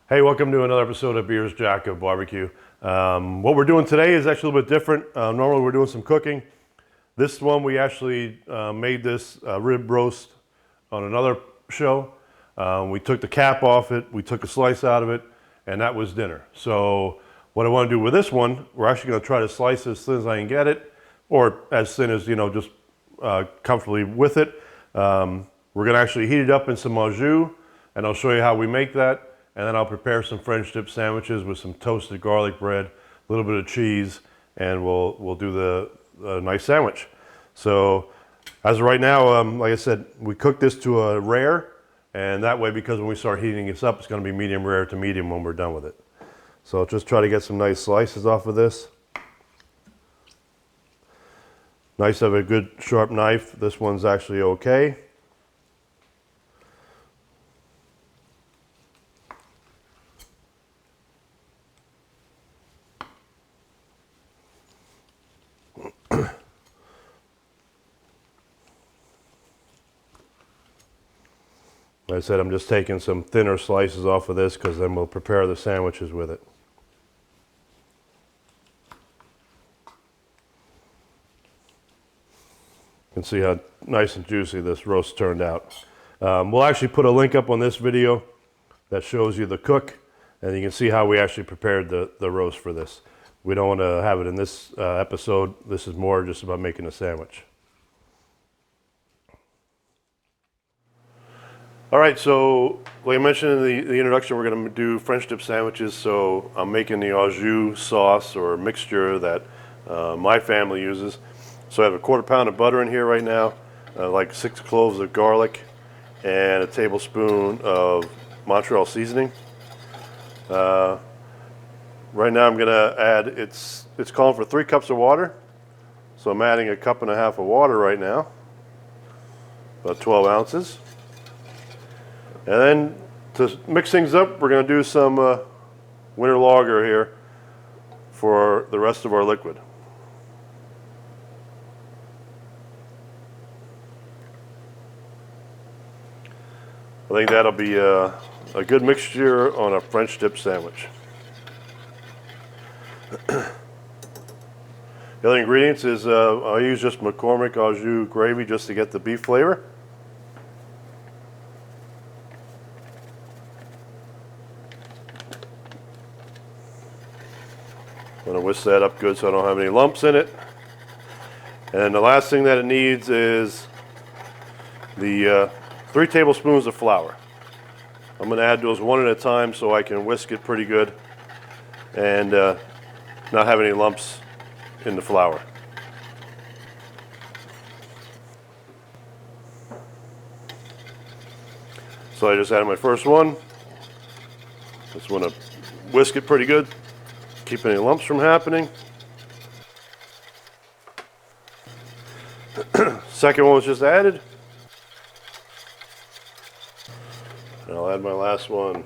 Hey, welcome to another episode of Beers Jack of Barbecue. What we're doing today is actually a little bit different. Normally we're doing some cooking. This one we actually made this rib roast on another show. We took the cap off it, we took a slice out of it, and that was dinner. So what I want to do with this one, we're actually going to try to slice it as thin as I can get it, or as thin as, just comfortably with it. We're going to actually heat it up in some Au Jus, and I'll show you how we make that. And then I'll prepare some French dip sandwiches with some toasted garlic bread, a little bit of cheese, and we'll do the nice sandwich. So as of right now, like I said, we cook this to a rare, and that way, because when we start heating this up, it's going to be medium rare to medium when we're done with it. So I'll just try to get some nice slices off of this. Nice to have a good sharp knife. This one's actually okay. Like I said, I'm just taking some thinner slices off of this because then we'll prepare the sandwiches with it. You can see how nice and juicy this roast turned out. We'll actually put a link up on this video that shows you the cook, and you can see how we actually prepared the roast for this. We don't want to have it in this episode. This is more just about making a sandwich. All right, so like I mentioned in the introduction, we're going to do French dip sandwiches. So I'm making the Au Jus sauce or mixture that my family uses. So I have a 1/4 pound of butter in here right now, like 6 cloves of garlic, and a tablespoon of Montreal seasoning. Right now I'm going to add, it's calling for 3 cups of water. So I'm adding 1.5 cups of water right now, about 12 ounces. And then to mix things up, we're going to do some winter lager here for the rest of our liquid. I think that'll be a good mixture on a French dip sandwich. The other ingredients is I use just McCormick Au Jus gravy just to get the beef flavor. I'm going to whisk that up good so I don't have any lumps in it. And the last thing that it needs is the 3 tablespoons of flour. I'm going to add those one at a time so I can whisk it pretty good and not have any lumps in the flour. So I just added my first one. Just want to whisk it pretty good. Keep any lumps from happening. Second one was just added. And I'll add my last one.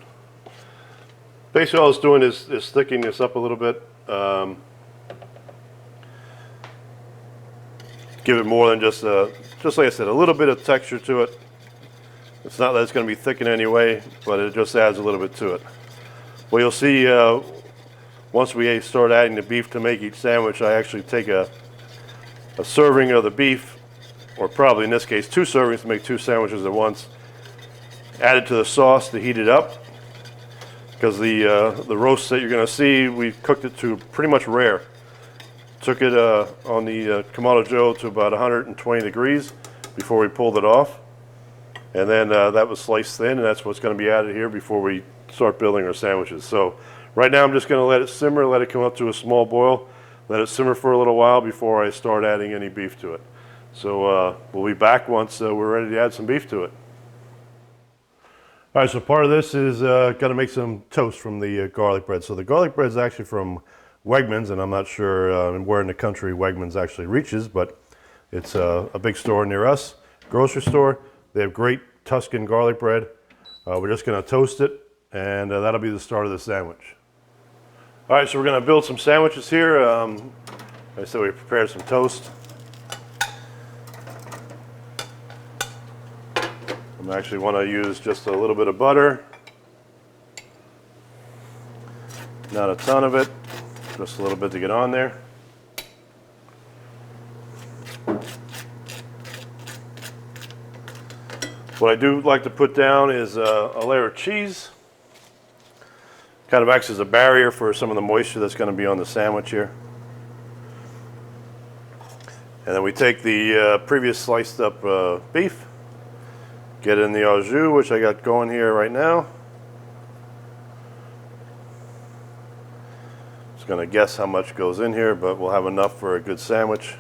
Basically all I was doing is thickening this up a little bit. Give it more than just like I said, a little bit of texture to it. It's not that it's going to be thickened anyway, but it just adds a little bit to it. Well, you'll see once we start adding the beef to make each sandwich, I actually take a serving of the beef, or probably in this case 2 servings to make 2 sandwiches at once. Add it to the sauce to heat it up, because the roast that you're going to see, we cooked it to pretty much rare. Took it on the Kamado Joe to about 120 degrees before we pulled it off, and then that was sliced thin, and that's what's going to be added here before we start building our sandwiches. So right now I'm just going to let it simmer, let it come up to a small boil, let it simmer for a little while before I start adding any beef to it. So we'll be back once we're ready to add some beef to it. All right, so part of this is going to make some toast from the garlic bread. So the garlic bread is actually from Wegmans, and I'm not sure where in the country Wegmans actually reaches, but it's a big store near us, grocery store. They have great Tuscan garlic bread. We're just going to toast it, and that'll be the start of the sandwich. All right, so we're going to build some sandwiches here. Like I said, we prepared some toast. I actually want to use just a little bit of butter. Not a ton of it, just a little bit to get on there. What I do like to put down is a layer of cheese. Kind of acts as a barrier for some of the moisture that's going to be on the sandwich here. And then we take the previous sliced up beef, get in the Au Jus, which I got going here right now. Just going to guess how much goes in here, but we'll have enough for a good sandwich.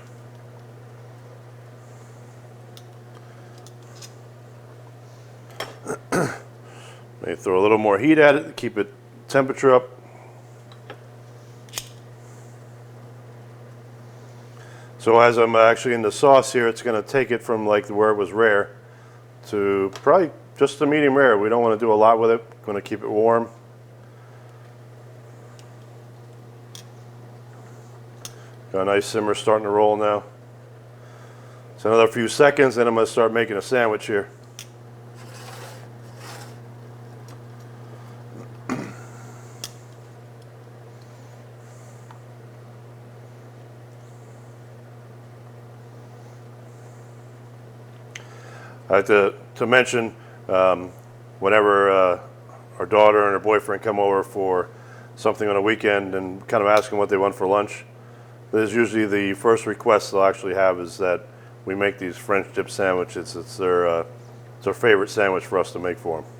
Maybe throw a little more heat at it to keep it temperature up. So as I'm actually in the sauce here, it's going to take it from like where it was rare to probably just a medium rare. We don't want to do a lot with it. Going to keep it warm. Got a nice simmer starting to roll now. So another few seconds, then I'm going to start making a sandwich here. I like to mention, whenever our daughter and her boyfriend come over for something on a weekend and kind of ask them what they want for lunch, this is usually the first request they'll actually have, is that we make these French dip sandwiches. It's their favorite sandwich for us to make for them.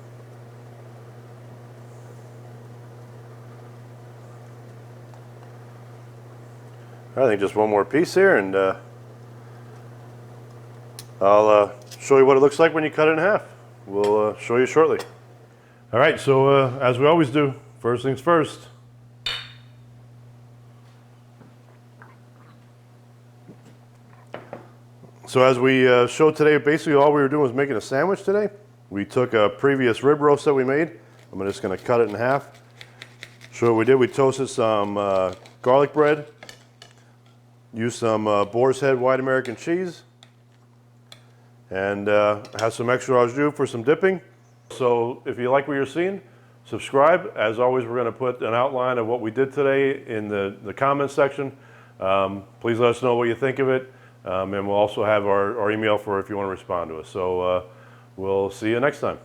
I think just one more piece here, and I'll show you what it looks like when you cut it in half. We'll show you shortly. All right, so as we always do, first things first. So as we showed today, basically all we were doing was making a sandwich today. We took a previous rib roast that we made. I'm just going to cut it in half. So what we did, we toasted some garlic bread, used some Boar's Head white American cheese, and have some extra Au Jus for some dipping. So if you like what you're seeing, subscribe. As always, we're going to put an outline of what we did today in the comments section. Please let us know what you think of it. And we'll also have our email for if you want to respond to us. So we'll see you next time.